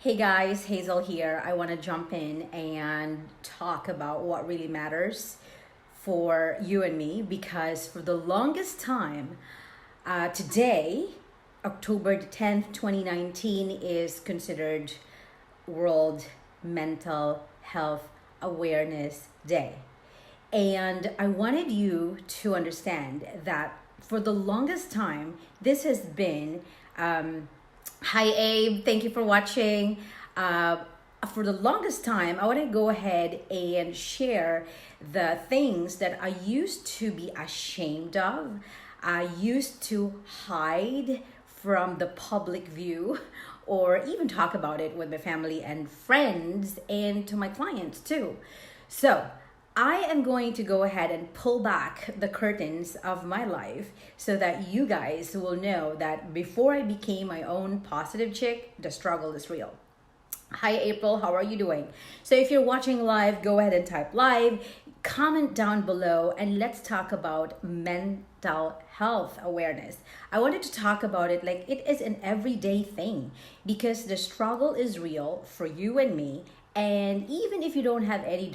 Hey guys, Hazel here. I want to jump in and talk about what really matters for you and me because for the longest time, today, October the 10th, 2019, is considered World Mental Health Awareness Day. And I wanted you to understand that for the longest time, this has been hi, Abe. Thank you for watching. Uh, for the longest time, I want to go ahead and share the things that I used to be ashamed of. I used to hide from the public view or even talk about it with my family and friends and to my clients too. So, I am going to go ahead and pull back the curtains of my life so that you guys will know that before I became my own positive chick, the struggle is real. Hi, April. How are you doing? So, if you're watching live, go ahead and type live, comment down below, and let's talk about mental health awareness. I wanted to talk about it like it is an everyday thing because the struggle is real for you and me. And even if you don't have any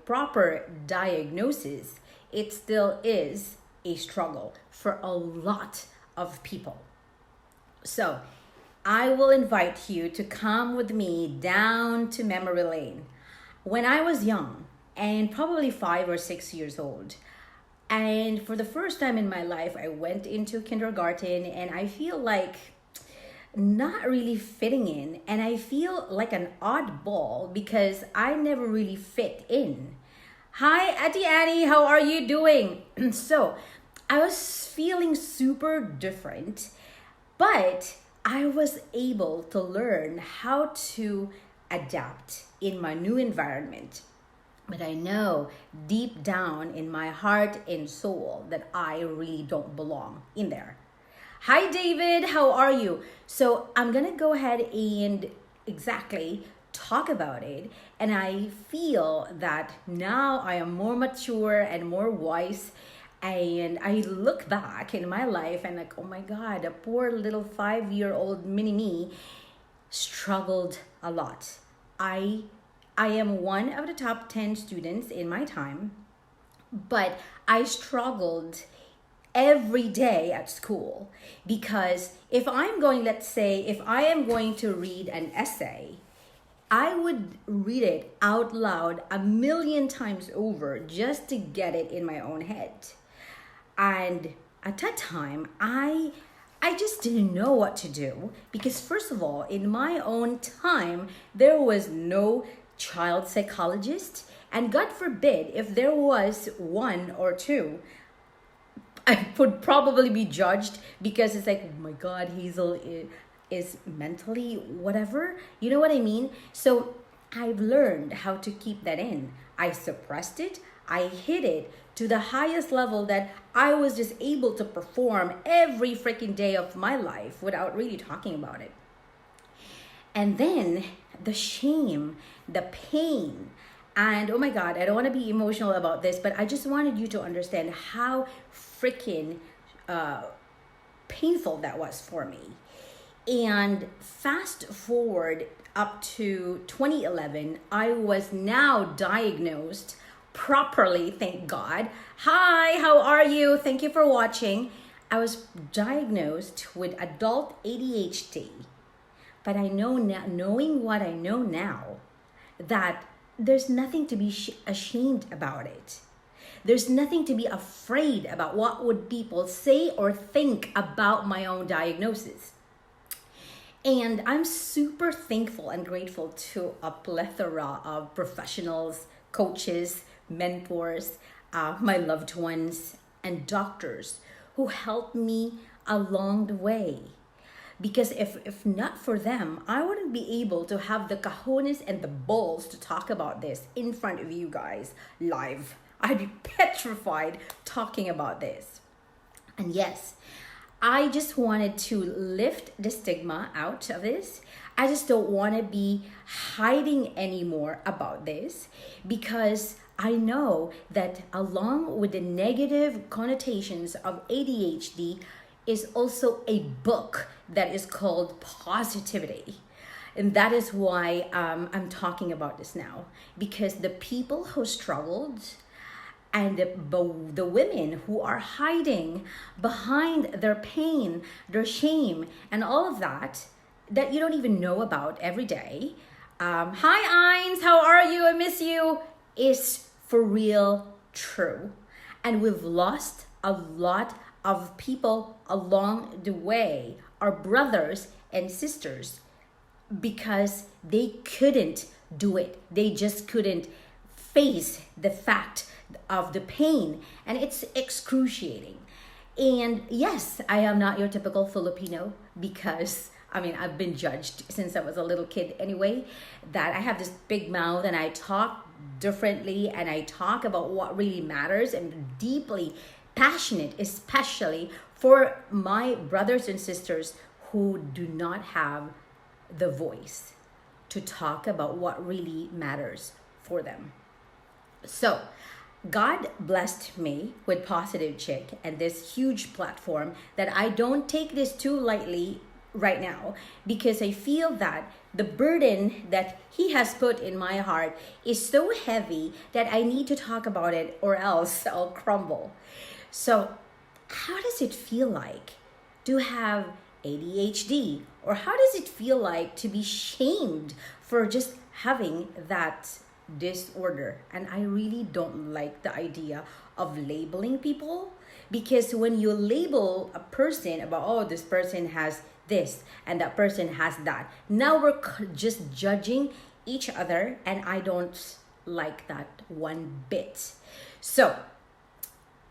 proper diagnosis, it still is a struggle for a lot of people. So, I will invite you to come with me down to memory lane. When I was young, and probably 5 or 6 years old, and for the first time in my life, I went into kindergarten, and I feel like not really fitting in, and I feel like an oddball because I never really fit in. Hi, Auntie Annie, how are you doing? So, I was feeling super different, but I was able to learn how to adapt in my new environment. But I know deep down in my heart and soul that I really don't belong in there. Hi, David. How are you? So I'm going to go ahead and exactly talk about it. And I feel that now I am more mature and more wise. And I look back in my life and like, oh my God, a poor little 5-year-old mini me struggled a lot. I am one of the top 10 students in my time, but I struggled every day at school because let's say, if I am going to read an essay, I would read it out loud a million times over just to get it in my own head. And at that time, I just didn't know what to do because first of all, in my own time, there was no child psychologist, and God forbid if there was one or two, I would probably be judged because it's like, oh my God, Hazel is mentally whatever. You know what I mean? So I've learned how to keep that in. I suppressed it. I hid it to the highest level that I was just able to perform every freaking day of my life without really talking about it. And then the shame, the pain, and oh my God, I don't want to be emotional about this, but I just wanted you to understand how freaking painful that was for me. And fast forward up to 2011, I was now diagnosed properly, thank God. Hi, how are you? Thank you for watching. I was diagnosed with adult ADHD. But I know now, knowing what I know now, that there's nothing to be ashamed about it. There's nothing to be afraid about what would people say or think about my own diagnosis. And I'm super thankful and grateful to a plethora of professionals, coaches, mentors, my loved ones, and doctors who helped me along the way. Because if not for them, I wouldn't be able to have the cojones and the balls to talk about this in front of you guys live. I'd be petrified talking about this. And yes, I just wanted to lift the stigma out of this. I just don't want to be hiding anymore about this because I know that along with the negative connotations of ADHD is also a book that is called Positivity. And that is why I'm talking about this now, because the people who struggled and the women who are hiding behind their pain, their shame, and all of that you don't even know about every day. Hi, Eins, how are you? I miss you. Is for real true. And we've lost a lot of people along the way, our brothers and sisters, because they couldn't do it. They just couldn't face the fact of the pain, and it's excruciating. And yes, I am not your typical Filipino, because I've been judged since I was a little kid anyway, that I have this big mouth and I talk differently and I talk about what really matters, and deeply passionate, especially for my brothers and sisters who do not have the voice to talk about what really matters for them. So, God blessed me with Positive Chick and this huge platform that I don't take this too lightly right now, because I feel that the burden that He has put in my heart is so heavy that I need to talk about it or else I'll crumble. So, how does it feel like to have ADHD? Or how does it feel like to be shamed for just having that disorder? And I really don't like the idea of labeling people, because when you label a person about, oh, this person has this and that person has that, now we're just judging each other, and I don't like that one bit. So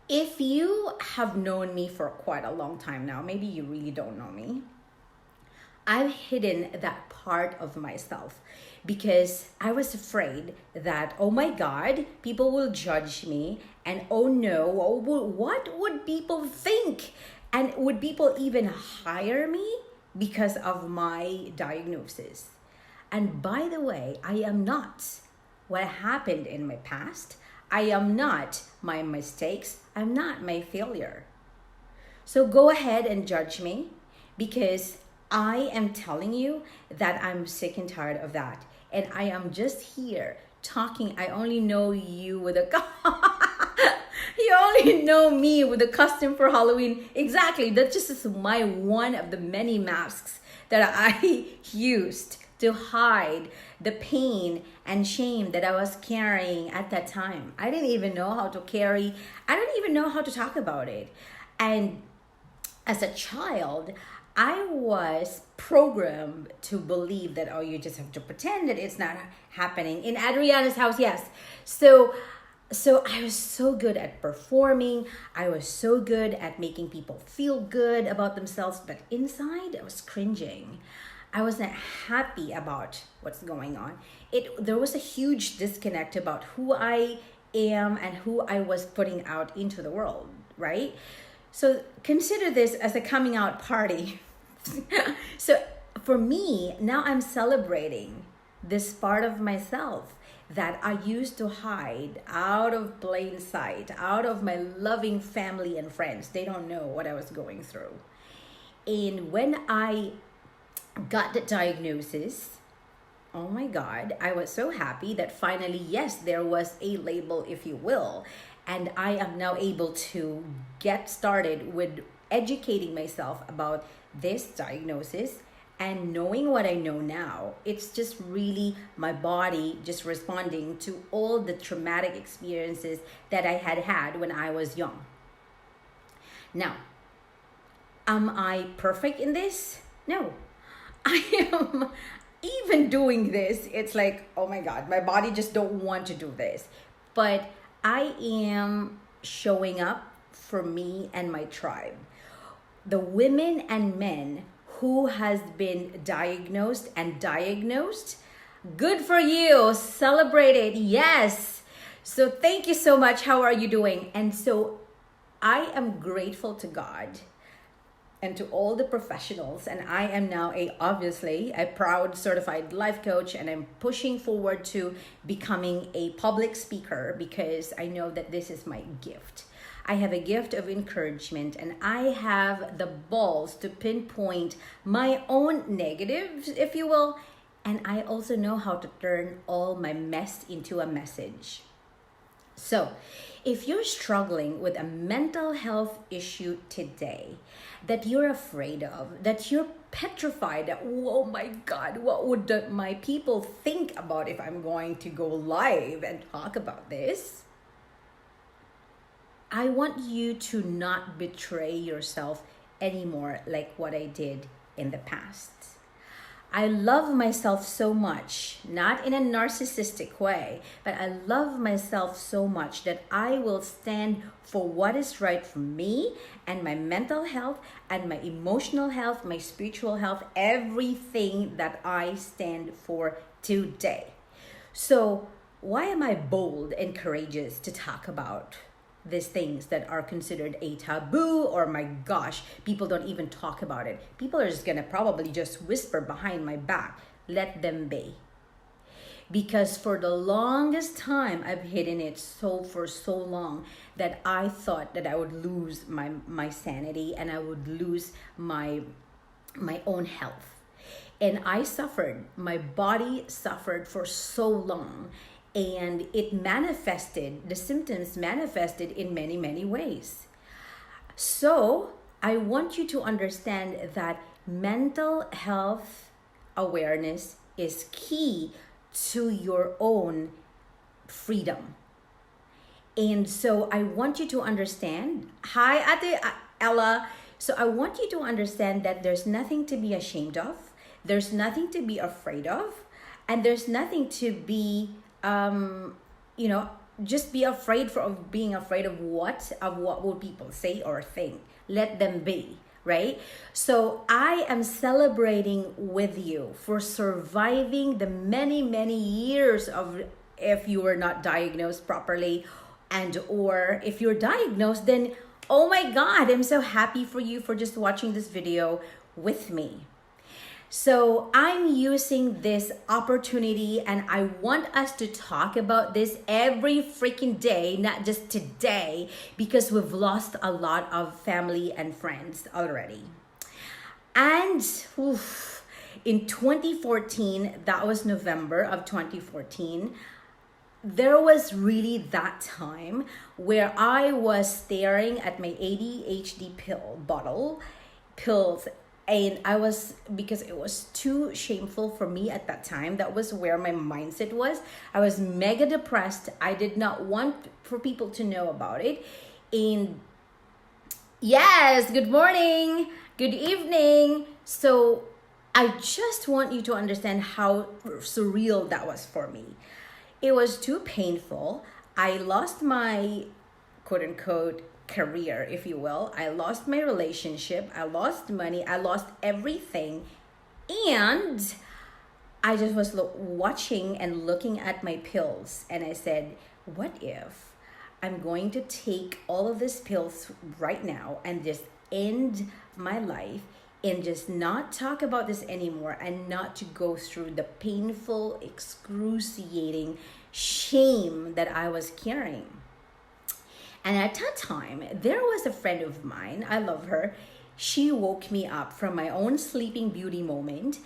if you have known me for quite a long time now, maybe you really don't know me, I've hidden that part of myself because I was afraid that, oh my God, people will judge me, and oh no, what would people think? And would people even hire me because of my diagnosis? And by the way, I am not what happened in my past. I am not my mistakes. I'm not my failure. So go ahead and judge me, because I am telling you that I'm sick and tired of that. And I am just here talking. I only know you with a you only know me with a costume for Halloween. Exactly. That's just my one of the many masks that I used to hide the pain and shame that I was carrying at that time. I didn't even know how to carry. I don't even know how to talk about it. And as a child, I was programmed to believe that, oh, you just have to pretend that it's not happening. In Adriana's house, yes. So I was so good at performing. I was so good at making people feel good about themselves. But inside, I was cringing. I wasn't happy about what's going on. There was a huge disconnect about who I am and who I was putting out into the world, right? So consider this as a coming out party. So for me, now I'm celebrating this part of myself that I used to hide out of plain sight, out of my loving family and friends. They don't know what I was going through. And when I got the diagnosis, oh my God, I was so happy that finally, yes, there was a label, if you will. And I am now able to get started with educating myself about this diagnosis. And knowing what I know now, it's just really my body just responding to all the traumatic experiences that I had when I was young. Now, am I perfect in this? No. I am, even doing this, it's like, oh my God, my body just don't want to do this. But I am showing up for me and my tribe. The women and men who has been diagnosed, good for you. Celebrate it. Yes. So thank you so much. How are you doing? And so I am grateful to God and to all the professionals. And I am now obviously a proud certified life coach, and I'm pushing forward to becoming a public speaker because I know that this is my gift. I have a gift of encouragement, and I have the balls to pinpoint my own negatives, if you will, And I also know how to turn all my mess into a message. So, if you're struggling with a mental health issue today that you're afraid of, that you're petrified that, oh my God, what would my people think about if I'm going to go live and talk about this? I want you to not betray yourself anymore like what I did in the past. I love myself so much, not in a narcissistic way, but I love myself so much that I will stand for what is right for me and my mental health and my emotional health, my spiritual health, everything that I stand for today. So, why am I bold and courageous to talk about these things that are considered a taboo, or my gosh, people don't even talk about it? People are just gonna probably just whisper behind my back. Let them be. Because for the longest time, I've hidden it for so long that I thought that I would lose my sanity and I would lose my own health. And I suffered. My body suffered for so long. And the symptoms manifested in many, many ways. So I want you to understand that mental health awareness is key to your own freedom. And so I want you to understand, hi Ate Ella. So I want you to understand that there's nothing to be ashamed of. There's nothing to be afraid of. And there's nothing to be just be afraid of being afraid of what will people say or think. Let them be, right? So I am celebrating with you for surviving the many, many years of, if you were not diagnosed properly, and or if you're diagnosed, then oh my God, I'm so happy for you for just watching this video with me. So I'm using this opportunity and I want us to talk about this every freaking day, not just today, because we've lost a lot of family and friends already. And in 2014, that was November of 2014, there was really that time where I was staring at my ADHD pills. And because it was too shameful for me at that time. That was where my mindset was. I was mega depressed. I did not want for people to know about it. And yes, good morning, good evening. So I just want you to understand how surreal that was for me. It was too painful. I lost my quote unquote career, if you will. I lost my relationship. I lost money. I lost everything. And I just was watching and looking at my pills. And I said, what if I'm going to take all of these pills right now and just end my life and just not talk about this anymore and not to go through the painful, excruciating shame that I was carrying. And at that time, there was a friend of mine, I love her. She woke me up from my own sleeping beauty moment.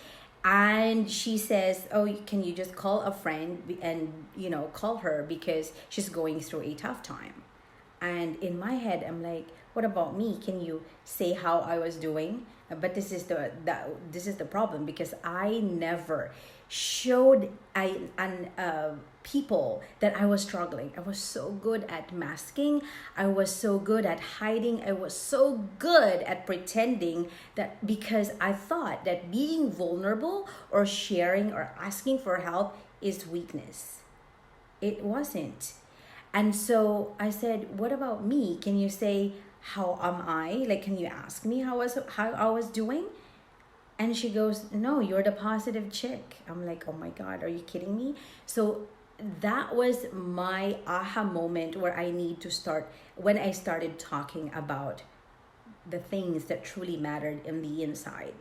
And she says, oh, can you just call a friend and, call her because she's going through a tough time. And in my head, I'm like, what about me? Can you say how I was doing? But this is the problem, because I never showed people that I was struggling. I was so good at masking. I was so good at hiding. I was so good at pretending that, because I thought that being vulnerable or sharing or asking for help is weakness. It wasn't. And so I said, what about me? Can you say, how am I? Like, can you ask me how I was doing? And she goes, no, you're the positive chick. I'm like, oh my God, are you kidding me? So that was my aha moment where when I started talking about the things that truly mattered in the inside.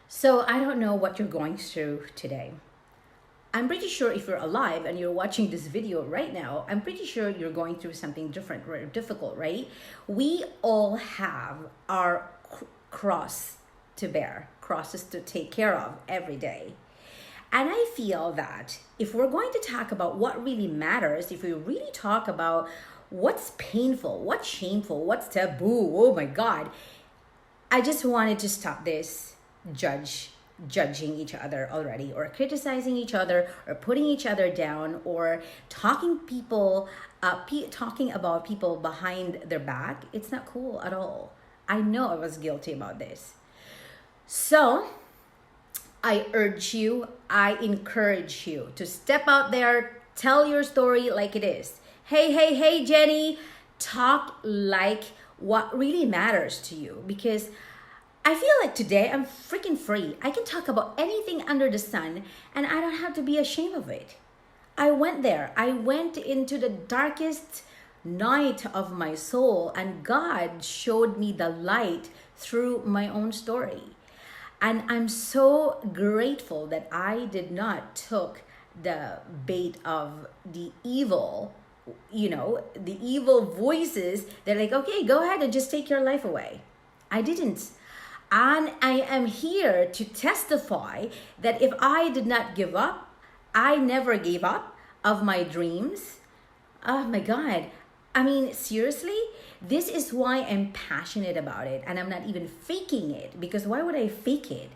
So I don't know what you're going through today. I'm pretty sure if you're alive and you're watching this video right now, I'm pretty sure you're going through something different or difficult, right? We all have our cross to bear, crosses to take care of every day. And I feel that if we're going to talk about what really matters, if we really talk about what's painful, what's shameful, what's taboo, oh my God, I just wanted to stop this judging each other already, or criticizing each other, or putting each other down, or talking about people behind their back. It's not cool at all. I know I was guilty about this. So I urge you, I encourage you to step out there, tell your story like it is. Hey, Jenny, talk like what really matters to you, because I feel like today I'm freaking free. I can talk about anything under the sun and I don't have to be ashamed of it. I went there. I went into the darkest night of my soul, and God showed me the light through my own story. And I'm so grateful that I did not took the bait of the evil, the evil voices. They're like, okay, go ahead and just take your life away. I didn't. And I am here to testify that if I did not give up, I never gave up of my dreams. Oh my God. I mean, seriously, this is why I'm passionate about it, and I'm not even faking it, because why would I fake it?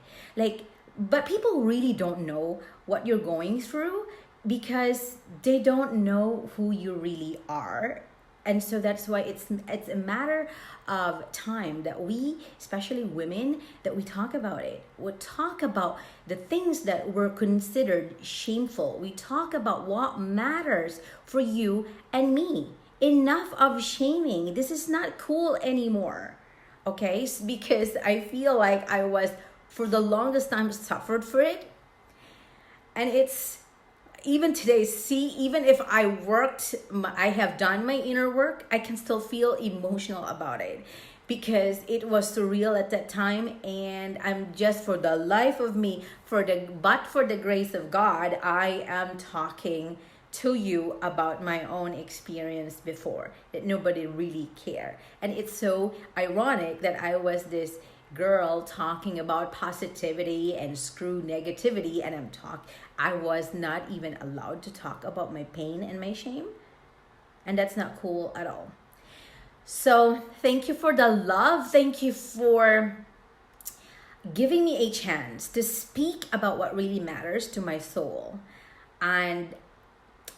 But people really don't know what you're going through because they don't know who you really are. And so that's why it's a matter of time that we, especially women, that we talk about it. We talk about the things that were considered shameful. We talk about what matters for you and me. Enough of shaming. This is not cool anymore. Okay? Because I feel like I was, for the longest time, suffered for it. And it's, even today, even if I have done my inner work, I can still feel emotional about it because it was surreal at that time. And I'm just, for the life of me, for the grace of God, I am talking to you about my own experience before, that nobody really cared. And it's so ironic that I was this girl talking about positivity and screw negativity, and I was not even allowed to talk about my pain and my shame. And that's not cool at all. So thank you for the love. Thank you for giving me a chance to speak about what really matters to my soul. And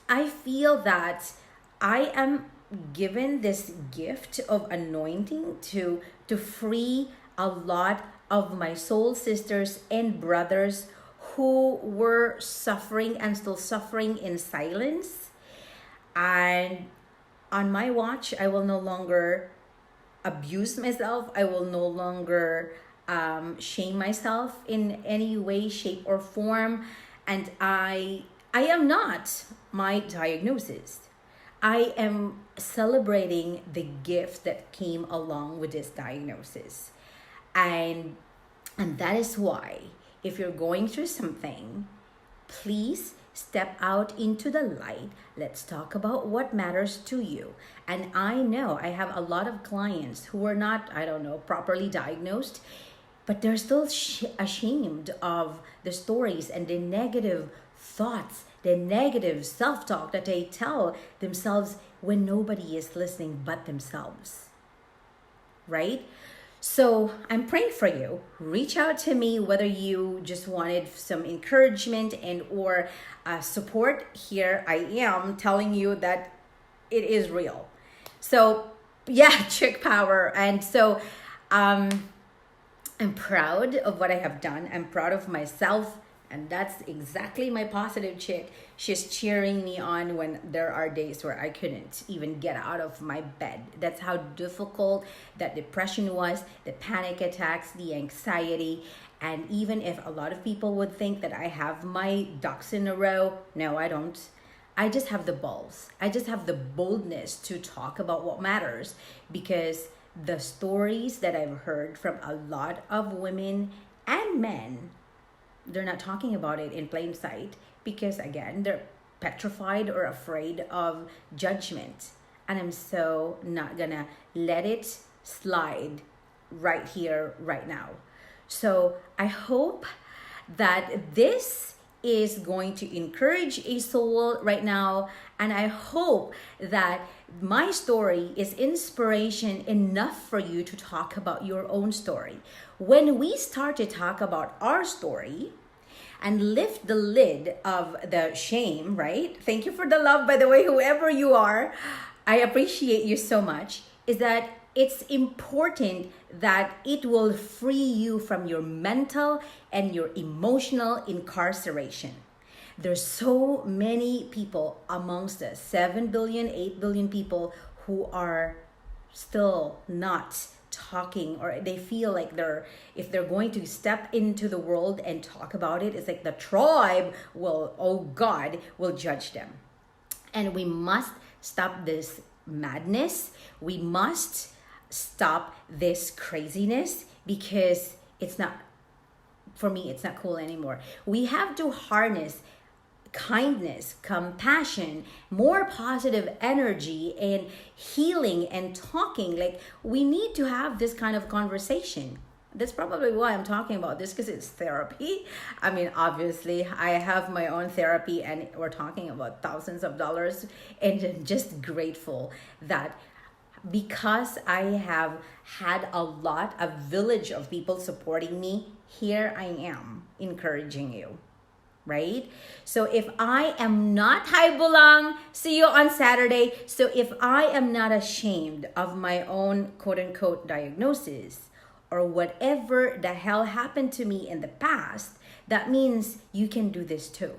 I feel that I am given this gift of anointing to free a lot of my soul sisters and brothers who were suffering and still suffering in silence. And on my watch, I will no longer abuse myself. I will no longer shame myself in any way, shape, or form. And I am not my diagnosis. I am celebrating the gift that came along with this diagnosis. And that is why, if you're going through something, please step out into the light. Let's talk about what matters to you. And I know I have a lot of clients who are not, properly diagnosed, but they're still ashamed of the stories and the negative thoughts, the negative self-talk that they tell themselves when nobody is listening but themselves. Right? So I'm praying for you. Reach out to me, whether you just wanted some encouragement and or support. Here I am telling you that it is real. So yeah, chick power. And so I'm proud of what I have done. I'm proud of myself. And that's exactly my positive chick. She's cheering me on when there are days where I couldn't even get out of my bed. That's how difficult that depression was, the panic attacks, the anxiety. And even if a lot of people would think that I have my ducks in a row, no, I don't. I just have the balls. I just have the boldness to talk about what matters, because the stories that I've heard from a lot of women and men, they're not talking about it in plain sight because, again, they're petrified or afraid of judgment. And I'm so not gonna let it slide right here, right now. So I hope that this is going to encourage a soul right now. And I hope that my story is inspiration enough for you to talk about your own story. When we start to talk about our story and lift the lid of the shame, right? Thank you for the love, by the way, whoever you are. I appreciate you so much. Is that it's important that it will free you from your mental and your emotional incarceration. There's so many people amongst us, 7 billion, 8 billion people who are still not talking, or they feel like if they're going to step into the world and talk about it, it's like the tribe will, oh God, will judge them. And we must stop this madness. We must stop this craziness, because it's not, for me, it's not cool anymore. We have to harness kindness, compassion, more positive energy, and healing and talking. Like, we need to have this kind of conversation. That's probably why I'm talking about this, because it's therapy. I mean, obviously, I have my own therapy, and we're talking about thousands of dollars, and I'm just grateful that because I have had a village of people supporting me, here I am encouraging you. Right? So if I am not, hi Bulang, see you on Saturday. So if I am not ashamed of my own quote unquote diagnosis, or whatever the hell happened to me in the past, that means you can do this too.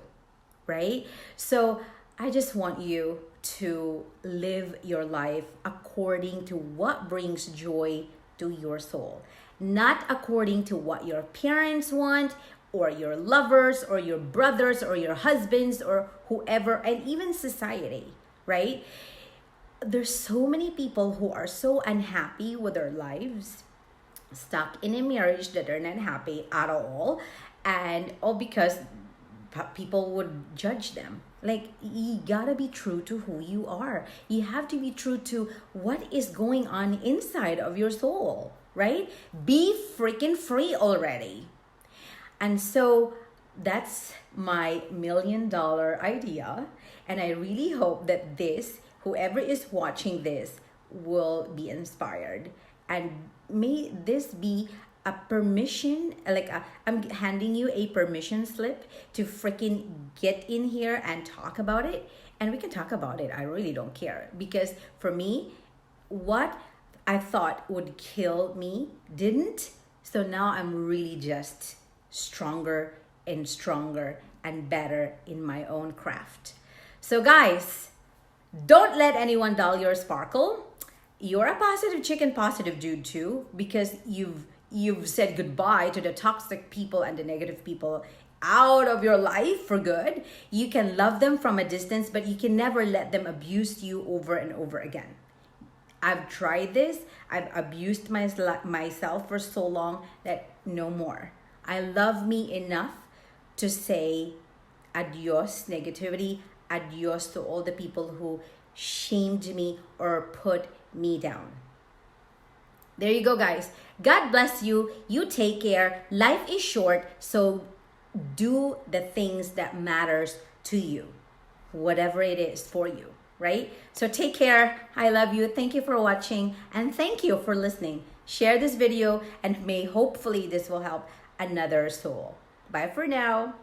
Right? So I just want you to live your life according to what brings joy to your soul, not according to what your parents want, or your lovers, or your brothers, or your husbands, or whoever, and even society, right? There's so many people who are so unhappy with their lives, stuck in a marriage that are not happy at all, and all because people would judge them. Like, you gotta be true to who you are. You have to be true to what is going on inside of your soul, right? Be freaking free already. And so that's my $1 million idea. And I really hope that whoever is watching this, will be inspired. And may this be a permission, I'm handing you a permission slip to freaking get in here and talk about it. And we can talk about it. I really don't care. Because for me, what I thought would kill me didn't. So now I'm really just stronger and and better in my own craft. So guys, don't let anyone dull your sparkle. You're a positive chicken, positive dude too, because you've said goodbye to the toxic people and the negative people out of your life for good. You can love them from a distance, but you can never let them abuse you over and over again. I've tried this. I've abused myself for so long that no more. I love me enough to say adios negativity, adios to all the people who shamed me or put me down. There you go, guys. God bless you. You take care. Life is short, so do the things that matters to you, whatever it is for you, right? So take care. I love you. Thank you for watching, and thank you for listening. Share this video, and hopefully this will help another soul. Bye for now.